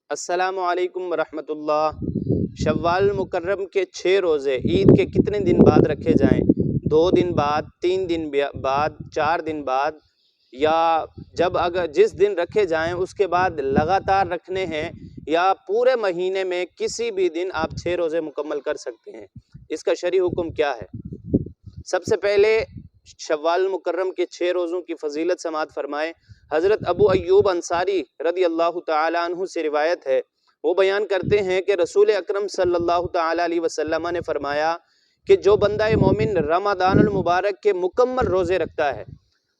अस्सलामु अलैकुम वरहमतुल्लाह। शव्वाल मुकर्रम के 6 रोज़े ईद के कितने दिन बाद रखे जाएं? 2 दिन बाद, 3 दिन बाद, 4 दिन बाद, या जब अगर जिस दिन रखे जाएं उसके बाद लगातार रखने हैं, या पूरे महीने में किसी भी दिन आप 6 रोज़े मुकम्मल कर सकते हैं? इसका शरई हुक्म क्या है? सबसे पहले शव्वाल मुकर्रम के 6 रोज़ों की फजीलत समाअत फरमाएं। हज़रत अबू अय्यूब अंसारी रदी अल्लाह तआला अन्हु से रिवायत है, वो बयान करते हैं कि रसूल अकरम सल्लल्लाहु तआला अलैहि वसल्लम ने फरमाया कि जो बंदा मोमिन रमज़ानुल मुबारक के मुकम्मल रोज़े रखता है,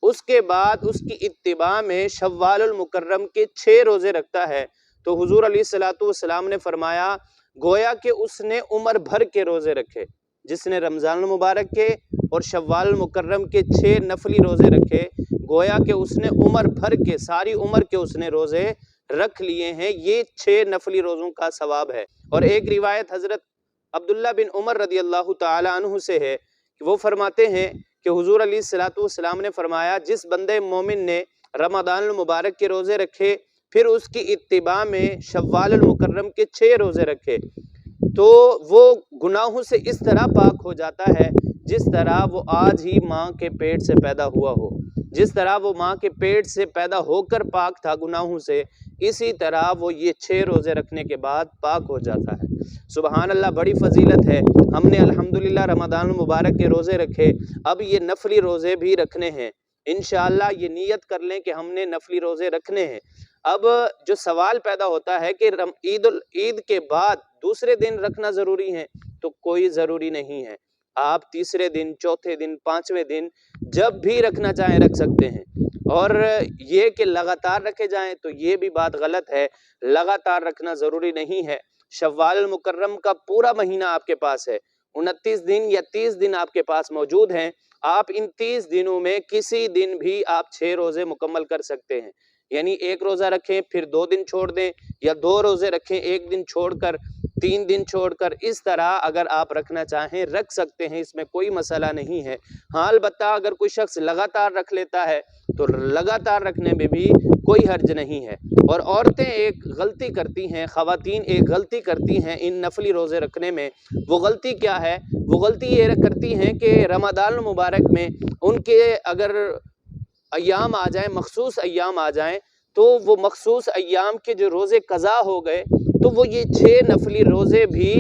उसके बाद उसकी इत्तिबा में शव्वालुल मुकर्रम के 6 रोज़े रखता है, तो हुजूर अलैहिस्सलातु वस्सलाम ने फरमाया गोया कि उसने उम्र भर के रोज़े रखे। जिसने रमज़ानुल मुबारक के और शव्वाल मुकर्रम के 6 नफली रोज़े रखे, गोया कि उसने उम्र भर के, सारी उम्र के उसने रोज़े रख लिए हैं। ये 6 नफली रोज़ों का सवाब है। और एक रिवायत हज़रत अब्दुल्ला बिन उमर रदी अल्लाह तआला अन्हु से है कि वो फरमाते हैं कि हुजूर अलैहिस्सलातु वस्सलाम ने फरमाया जिस बंदे मोमिन ने रमज़ानुल मुबारक के रोज़े रखे, फिर उसकी इत्तिबा में शव्वाल मुकर्रम के 6 रोज़े रखे, तो वो गुनाहों से इस तरह पाक हो जाता है जिस तरह वो आज ही माँ के पेट से पैदा हुआ हो। जिस तरह वो माँ के पेट से पैदा होकर पाक था गुनाहों से, इसी तरह वो ये 6 रोज़े रखने के बाद पाक हो जाता है। सुबहान अल्लाह, बड़ी फजीलत है। हमने अल्हम्दुलिल्लाह रमज़ान मुबारक के रोज़े रखे, अब ये नफली रोज़े भी रखने हैं। इंशाअल्लाह ये नीयत कर लें कि हमने नफली रोज़े रखने हैं। अब जो सवाल पैदा होता है कि ईद के बाद दूसरे दिन रखना ज़रूरी है, तो कोई ज़रूरी नहीं है। आप तीसरे दिन, चौथे दिन, 5वें दिन जब भी रखना चाहें रख सकते हैं। और ये कि लगातार रखे जाएं, तो ये भी बात गलत है। लगातार रखना ज़रूरी नहीं है। शव्वाल मुकर्रम का पूरा महीना आपके पास है, 29 दिन या 30 दिन आपके पास मौजूद हैं। आप इन 30 दिनों में किसी दिन भी आप 6 रोज़े मुकम्मल कर सकते हैं। यानी एक रोज़ा रखें, फिर 2 दिन छोड़ दें, या 2 रोज़े रखें, 1 दिन छोड़कर, 3 दिन छोड़कर, इस तरह अगर आप रखना चाहें रख सकते हैं, इसमें कोई मसला नहीं है। हाँ, अलबत्ता अगर कोई शख्स लगातार रख लेता है तो लगातार रखने में भी कोई हर्ज नहीं है। और औरतें एक गलती करती हैं, ख़वातीन एक गलती करती हैं इन नफली रोज़े रखने में। वो गलती क्या है? वो गलती ये करती हैं कि रमज़ान मुबारक में उनके अगर अय्याम आ जाएं, मखसूस अय्याम आ जाएं, तो वो मखसूस अय्याम के जो रोज़े कज़ा हो गए, तो वो ये 6 नफली रोज़े भी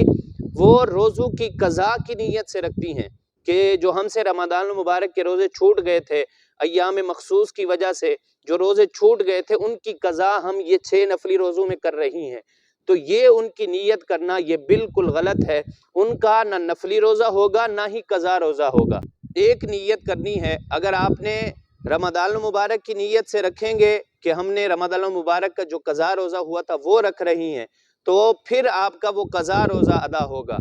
वो रोज़ों की कज़ा की नीयत से रखती हैं कि जो हमसे रमज़ान मुबारक के रोज़े छूट गए थे, अय्याम मखसूस की वजह से जो रोज़े छूट गए थे, उनकी कज़ा हम ये 6 नफली रोज़ों में कर रही हैं। तो ये उनकी नीयत करना ये बिल्कुल गलत है। उनका ना नफली रोज़ा होगा, ना ही कज़ा रोज़ा होगा। एक नीयत करनी है। अगर आपने रमज़ान मुबारक की नीयत से रखेंगे कि हमने रमज़ान मुबारक का जो कज़ा रोज़ा हुआ था वो रख रही हैं, तो फिर आपका वो कज़ा रोज़ा अदा होगा।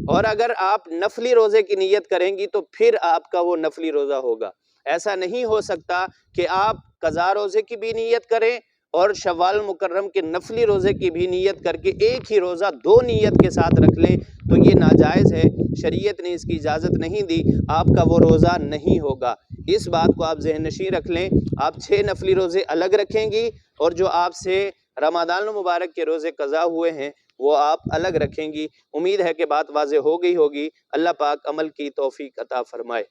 और अगर आप नफली रोज़े की नीयत करेंगी तो फिर आपका वो नफली रोज़ा होगा। ऐसा नहीं हो सकता कि आप कज़ा रोज़े की भी नीयत करें और शव्वाल मुकर्रम के नफली रोज़े की भी नीयत करके एक ही रोज़ा 2 नीयत के साथ रख लें, तो ये नाजायज़ है। शरीयत ने इसकी इजाज़त नहीं दी, आपका वो रोज़ा नहीं होगा। इस बात को आप ज़हन नशीं रख लें। आप 6 नफली रोज़े अलग रखेंगी और जो आपसे रमज़ान मुबारक के रोज़े कज़ा हुए हैं वो आप अलग रखेंगी। उम्मीद है कि बात वाज़ेह हो गई होगी। अल्लाह पाक अमल की तौफीक अता फरमाए।